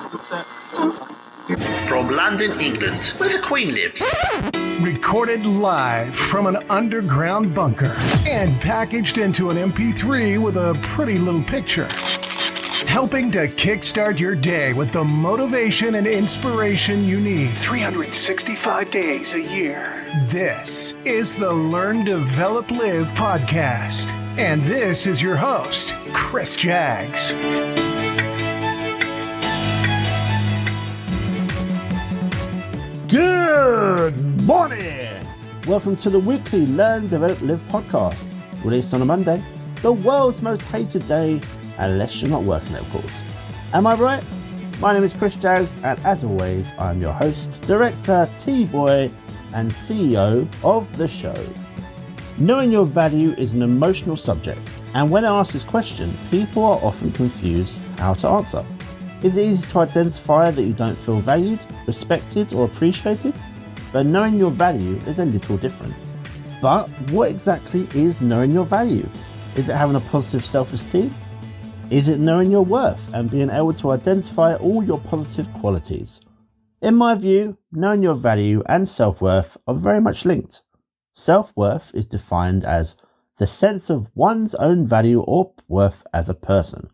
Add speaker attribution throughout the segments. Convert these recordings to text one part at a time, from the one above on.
Speaker 1: From London, England, where the Queen lives.
Speaker 2: Recorded live from an underground bunker and packaged into an MP3 with a pretty little picture. Helping to kickstart your day with the motivation and inspiration you need 365 days a year. This is the Learn, Develop, Live podcast. And this is your host, Chris Jaggs.
Speaker 3: Good morning! Welcome to the weekly Learn, Develop, Live podcast, released on a Monday, the world's most hated day, unless you're not working it, of course. Am I right? My name is Chris Jaggs, and as always, I'm your host, director, T-Boy, and CEO of the show. Knowing your value is an emotional subject, and when I ask this question, people are often confused how to answer. Is it easy to identify that you don't feel valued, respected, or appreciated? But knowing your value is a little different. But what exactly is knowing your value? Is it having a positive self-esteem? Is it knowing your worth and being able to identify all your positive qualities? In my view, knowing your value and self-worth are very much linked. Self-worth is defined as the sense of one's own value or worth as a person.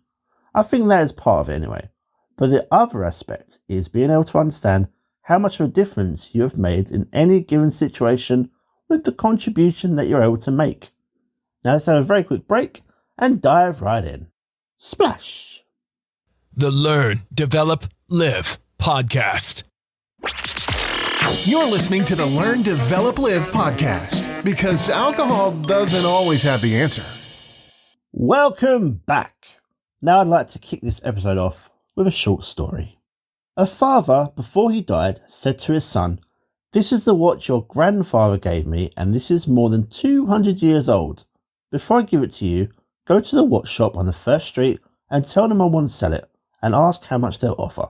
Speaker 3: I think that is part of it anyway. But the other aspect is being able to understand how much of a difference you have made in any given situation with the contribution that you're able to make. Now let's have a very quick break and dive right in. Splash!
Speaker 4: The Learn, Develop, Live podcast.
Speaker 2: You're listening to the Learn, Develop, Live podcast because alcohol doesn't always have the answer.
Speaker 3: Welcome back. Now I'd like to kick this episode off with a short story. A father, before he died, said to his son, "This is the watch your grandfather gave me, and this is more than 200 years old. Before I give it to you, go to the watch shop on the first street and tell them I want to sell it, and ask how much they'll offer."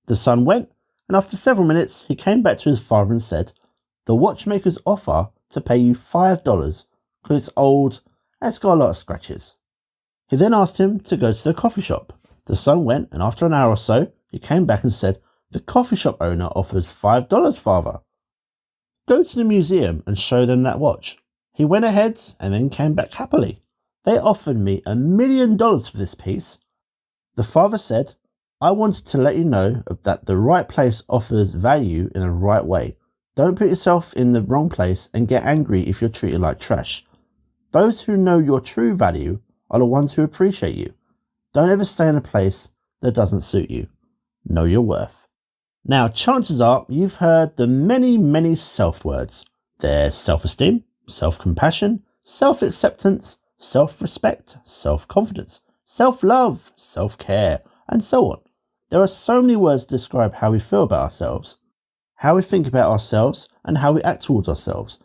Speaker 3: The son went, and after several minutes, he came back to his father and said, "The watchmakers offer to pay you $5 because it's old and it's got a lot of scratches." He then asked him to go to the coffee shop. The son went, and after an hour or so, he came back and said, "The coffee shop owner offers $5, father. Go to the museum and show them that watch." He went ahead and then came back happily. "They offered me $1 million for this piece." The father said, "I wanted to let you know that the right place offers value in the right way. Don't put yourself in the wrong place and get angry if you're treated like trash. Those who know your true value are the ones who appreciate you. Don't ever stay in a place that doesn't suit you. Know your worth." Now, chances are you've heard the many self-words. There's self-esteem, self-compassion, self-acceptance, self-respect, self-confidence, self-love, self-care, and so on. There are so many words to describe how we feel about ourselves, how we think about ourselves, and how we act towards ourselves.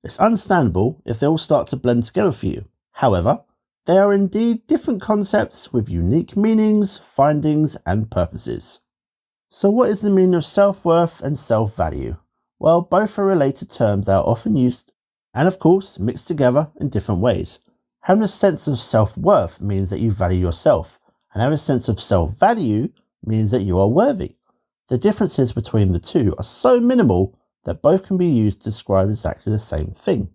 Speaker 3: It's understandable if they all start to blend together for you. However, they are indeed different concepts with unique meanings, findings, and purposes. So what is the meaning of self-worth and self-value? Well, both are related terms that are often used and, of course, mixed together in different ways. Having a sense of self-worth means that you value yourself, and having a sense of self-value means that you are worthy. The differences between the two are so minimal that both can be used to describe exactly the same thing.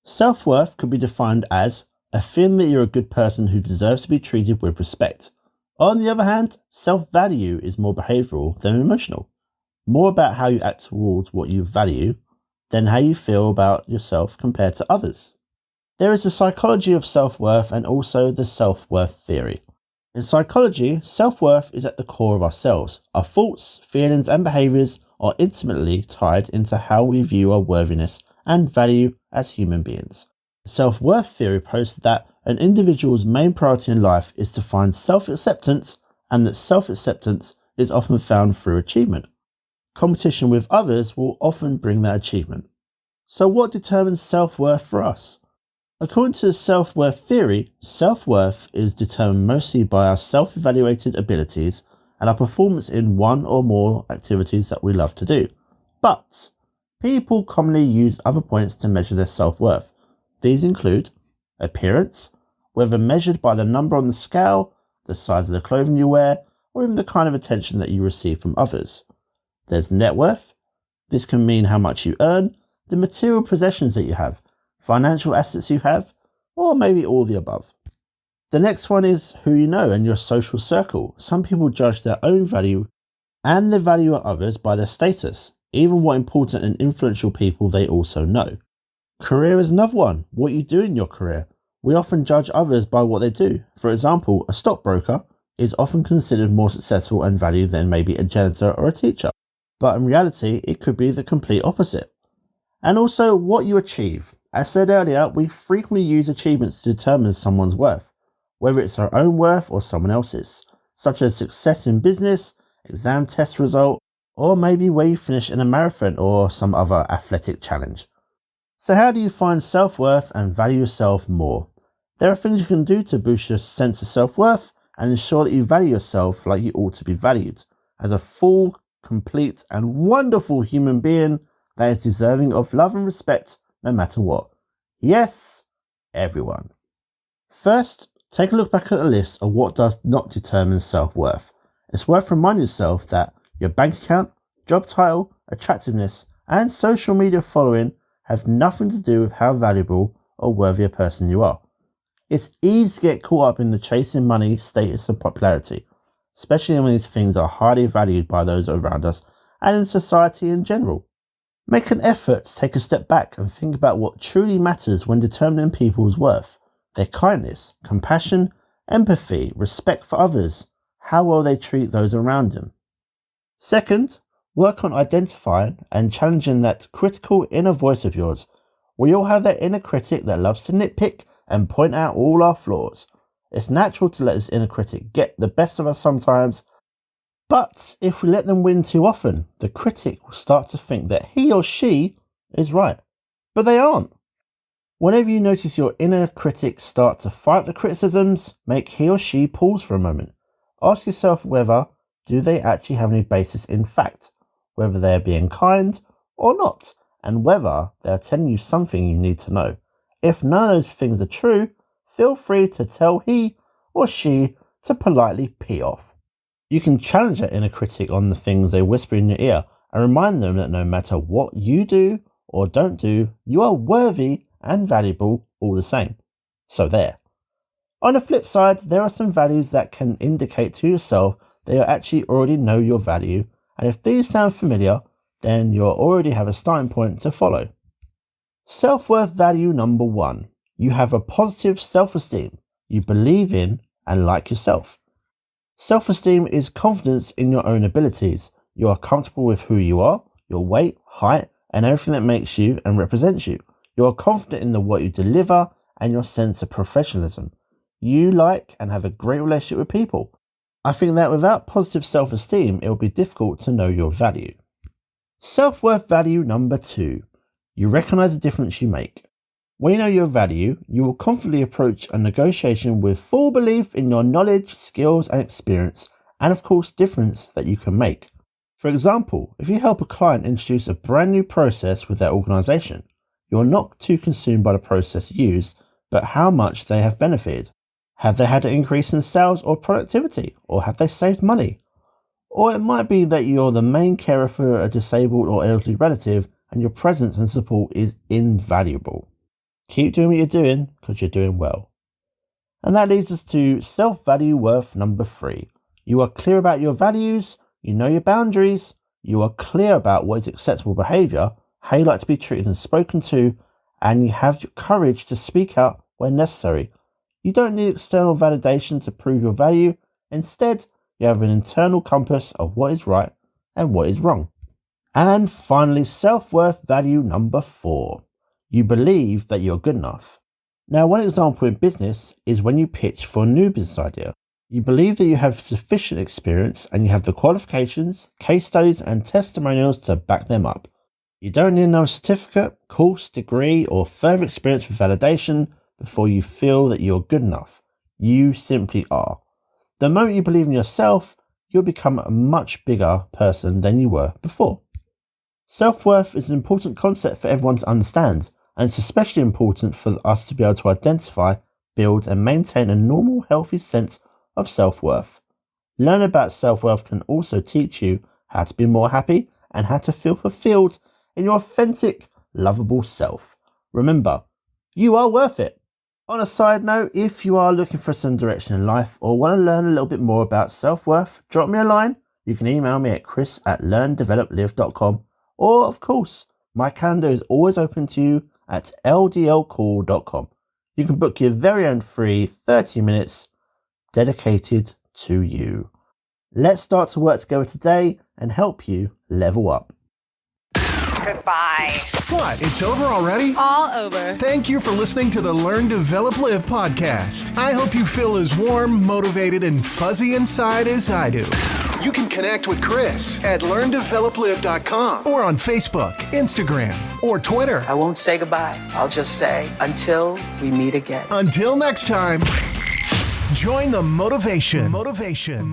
Speaker 3: Self-worth could be defined as a feeling that you're a good person who deserves to be treated with respect. On the other hand, self-value is more behavioural than emotional, more about how you act towards what you value than how you feel about yourself compared to others. There is the psychology of self-worth and also the self-worth theory. In psychology, self-worth is at the core of ourselves. Our thoughts, feelings and behaviours are intimately tied into how we view our worthiness and value as human beings. Self-worth theory posted that an individual's main priority in life is to find self-acceptance, and that self-acceptance is often found through achievement. Competition with others will often bring that achievement. So what determines self-worth for us? According to the self-worth theory, self-worth is determined mostly by our self-evaluated abilities and our performance in one or more activities that we love to do. But people commonly use other points to measure their self-worth. These include appearance, whether measured by the number on the scale, the size of the clothing you wear, or even the kind of attention that you receive from others. There's net worth. This can mean how much you earn, the material possessions that you have, financial assets you have, or maybe all the above. The next one is who you know and your social circle. Some people judge their own value and the value of others by their status, even what important and influential people they also know. Career is another one. What you do in your career. We often judge others by what they do. For example, a stockbroker is often considered more successful and valued than maybe a janitor or a teacher. But in reality, it could be the complete opposite. And also what you achieve. As said earlier, we frequently use achievements to determine someone's worth, whether it's our own worth or someone else's, such as success in business, exam test result, or maybe where you finish in a marathon or some other athletic challenge. So how do you find self-worth and value yourself more? There are things you can do to boost your sense of self-worth and ensure that you value yourself like you ought to be valued, as a full, complete and wonderful human being that is deserving of love and respect no matter what. Yes, everyone. First, take a look back at the list of what does not determine self-worth. It's worth reminding yourself that your bank account, job title, attractiveness and social media following have nothing to do with how valuable or worthy a person you are. It's easy to get caught up in the chasing money, status and popularity, especially when these things are highly valued by those around us and in society in general. Make an effort to take a step back and think about what truly matters when determining people's worth. Their kindness, compassion, empathy, respect for others, how well they treat those around them. Second, work on identifying and challenging that critical inner voice of yours. We all have that inner critic that loves to nitpick and point out all our flaws. It's natural to let this inner critic get the best of us sometimes, but if we let them win too often, the critic will start to think that he or she is right, but they aren't. Whenever you notice your inner critic start to fight the criticisms, make he or she pause for a moment. Ask yourself whether do they actually have any basis in fact, whether they are being kind or not, and whether they are telling you something you need to know. If none of those things are true, feel free to tell he or she to politely pee off. You can challenge that inner critic on the things they whisper in your ear and remind them that no matter what you do or don't do, you are worthy and valuable all the same. So there. On the flip side, there are some values that can indicate to yourself that you actually already know your value, and if these sound familiar, then you already have a starting point to follow. Self-worth value number 1. You have a positive self-esteem. You believe in and like yourself. Self-esteem is confidence in your own abilities. You are comfortable with who you are, your weight, height, and everything that makes you and represents you. You are confident in the what you deliver and your sense of professionalism. You like and have a great relationship with people. I think that without positive self-esteem, it will be difficult to know your value. Self-worth value number 2. You recognize the difference you make. When you know your value, you will confidently approach a negotiation with full belief in your knowledge, skills and experience, and of course difference that you can make. For example, if you help a client introduce a brand new process with their organisation, you are not too consumed by the process used, but how much they have benefited. Have they had an increase in sales or productivity, or have they saved money? Or it might be that you're the main carer for a disabled or elderly relative and your presence and support is invaluable. Keep doing what you're doing because you're doing well. And that leads us to self-value worth number 3. You are clear about your values, you know your boundaries, you are clear about what is acceptable behaviour, how you like to be treated and spoken to, and you have your courage to speak out when necessary. You don't need external validation to prove your value. Instead, you have an internal compass of what is right and what is wrong. And finally, self-worth value number 4. You believe that you're good enough. Now, one example in business is when you pitch for a new business idea. You believe that you have sufficient experience and you have the qualifications, case studies and testimonials to back them up. You don't need another certificate, course, degree or further experience for validation before you feel that you're good enough. You simply are. The moment you believe in yourself, you'll become a much bigger person than you were before. Self-worth is an important concept for everyone to understand, and it's especially important for us to be able to identify, build and maintain a normal, healthy sense of self-worth. Learning about self-worth can also teach you how to be more happy and how to feel fulfilled in your authentic, lovable self. Remember, you are worth it. On a side note, if you are looking for some direction in life or want to learn a little bit more about self-worth, drop me a line. You can email me at chris@learndeveloplive.com, or of course, my calendar is always open to you at ldlcall.com. You can book your very own free 30 minutes dedicated to you. Let's start to work together today and help you level up.
Speaker 5: Goodbye.
Speaker 2: What? It's over already?
Speaker 5: All over.
Speaker 2: Thank you for listening to the Learn, Develop, Live podcast. I hope you feel as warm, motivated, and fuzzy inside as I do. You can connect with Chris at learndeveloplive.com or on Facebook, Instagram, or Twitter.
Speaker 6: I won't say goodbye. I'll just say until we meet again.
Speaker 2: Until next time, join the motivation. Motivation.